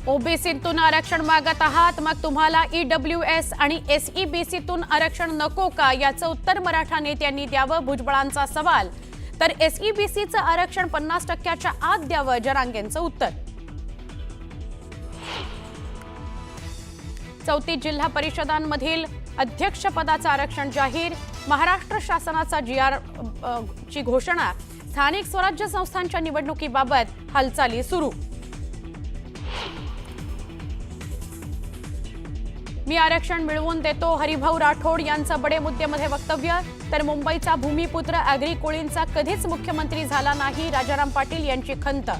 ओबीसीतून आरक्षण मागत आहात, मग तुम्हाला ईडब्ल्यूएस आणि एसईबीसीतून आरक्षण नको का, याचं उत्तर मराठा नेत्यांनी द्यावं, भुजबळांचा सवाल. तर एसईबीसीचं आरक्षण 50% आत द्यावं, जरांगेंचं उत्तर. 34 जिल्हा परिषदांमधील अध्यक्षपदाचं आरक्षण जाहीर. महाराष्ट्र शासनाचा जीआर ची घोषणा. स्थानिक स्वराज्य संस्थांच्या निवडणुकीबाबत हालचाली सुरू. मी आरक्षण मिळवून देतो, हरिभाऊ राठोड यांचं बडे मुद्द्यामध्ये वक्तव्य. तर मुंबईचा भूमिपुत्र अॅग्री कोळींचा कधीच मुख्यमंत्री झाला नाही, राजाराम पाटील यांची खंत.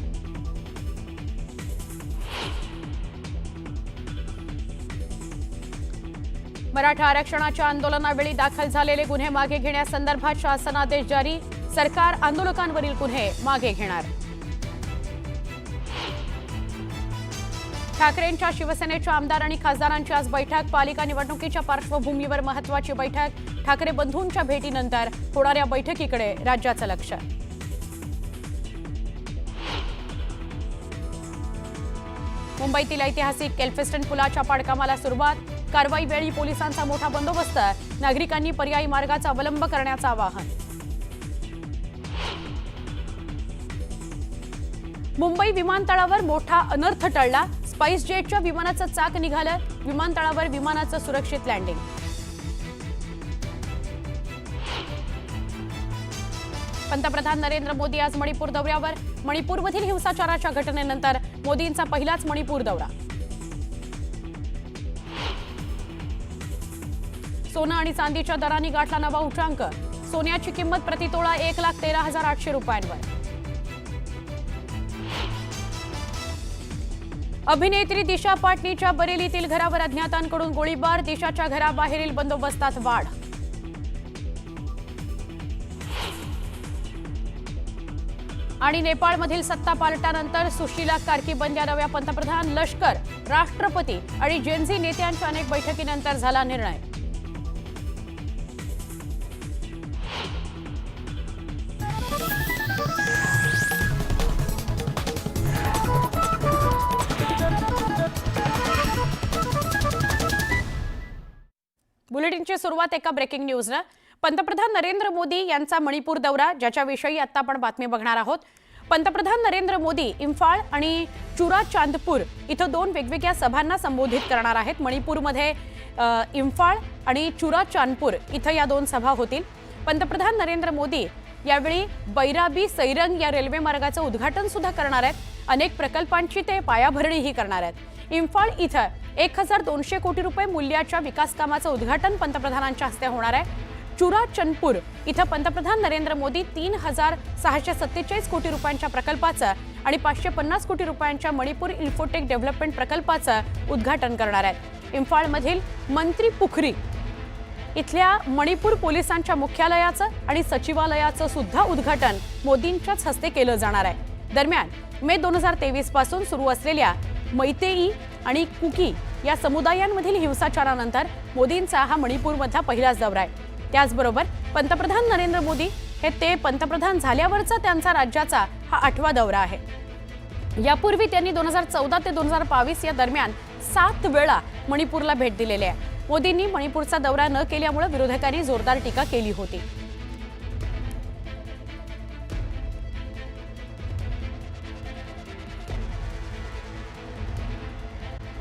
मराठा आरक्षणाच्या आंदोलनावेळी दाखल झालेले गुन्हे मागे घेण्यासंदर्भात शासनादेश जारी. सरकार आंदोलकांवरील गुन्हे मागे घेणार. ठाकरेंच्या शिवसेनेच्या आमदार आणि खासदारांची आज बैठक. पालिका निवडणुकीच्या पार्श्वभूमीवर महत्त्वाची बैठक. ठाकरे बंधूंच्या भेटीनंतर होणाऱ्या बैठकीकडे राज्याचं लक्ष. मुंबईतील ऐतिहासिक एल्फिस्टन पुलाच्या पाडकामाला सुरुवात. कारवाई वेळी पोलिसांचा मोठा बंदोबस्त. नागरिकांनी पर्यायी मार्गाचा अवलंब करण्याचं आवाहन. मुंबई विमानतळावर मोठा अनर्थ टळला. स्पाइस जेटच्या विमानाचं चाक निघालं. विमानतळावर विमानाचं सुरक्षित लँडिंग. पंतप्रधान नरेंद्र मोदी आज मणिपूर दौऱ्यावर. मणिपूरमधील हिंसाचाराच्या घटनेनंतर मोदींचा पहिलाच मणिपूर दौरा. सोनं आणि चांदीच्या दरांनी गाठला नवा उच्चांक. सोन्याची किंमत प्रतितोळा 1,13,800 रुपयांवर. अभिनेत्री दिशा पाटणीच्या बरेलीतील घरावर अज्ञातांकडून गोळीबार. दिशाच्या घराबाहेरील बंदोबस्तात वाढ. आणि नेपाळमधील सत्ता पालटानंतर सुशीला कार्कीबंद या नव्या पंतप्रधान. लष्कर, राष्ट्रपती आणि जेनझी नेत्यांच्या अनेक बैठकीनंतर झाला निर्णय. बुलेटिनची सुरुवात एका ब्रेकिंग न्यूजनं. पंतप्रधान नरेंद्र मोदी यांचा मणिपूर दौरा, ज्याच्याविषयी आता आपण बातमी बघणार आहोत. पंतप्रधान नरेंद्र मोदी इम्फाळ आणि चुराचांदपूर इथं 2 वेगवेगळ्या सभांना संबोधित करणार आहेत. मणिपूरमध्ये इम्फाळ आणि चुराचांदपूर इथं या 2 सभा होतील. पंतप्रधान नरेंद्र मोदी यावेळी बैराबी सैरंग या रेल्वे मार्गाचं उद्घाटन सुद्धा करणार आहेत. अनेक प्रकल्पांची ते पायाभरणीही करणार आहेत. इम्फाळ इथं 1,200 कोटी रुपये मूल्याच्या विकास कामाचं उद्घाटन पंतप्रधानांच्या हस्ते होणार आहे. चुराचंदपूर इथं पंतप्रधान नरेंद्र मोदी 3,647 कोटी रुपयांच्या प्रकल्पाचं आणि 550 कोटी रुपयांच्या मणिपूर इन्फोटेक डेव्हलपमेंट प्रकल्पाचं उद्घाटन करणार आहेत. इम्फाळमधील मंत्री पुखरी इथल्या मणिपूर पोलिसांच्या मुख्यालयाचं आणि सचिवालयाचं सुद्धा उद्घाटन मोदींच्याच हस्ते केलं जाणार आहे. दरम्यान मे 2023 पासून सुरू असलेल्या मैतेई आणि कुकी या समुदायांमधील हिंसाचारानंतर मोदींचा हा मणिपूरमधला पहिलाच दौरा आहे. त्याचबरोबर पंतप्रधान नरेंद्र मोदी ते पंतप्रधान झाल्यावरचा त्यांचा राज्याचा हा 8वा दौरा आहे. यापूर्वी त्यांनी 2014 ते 2022 या दरम्यान 7 वेळा मणिपूरला भेट दिलेली आहे. मोदींनी मणिपूरचा दौरा न केल्यामुळे विरोधकांनी जोरदार टीका केली होती.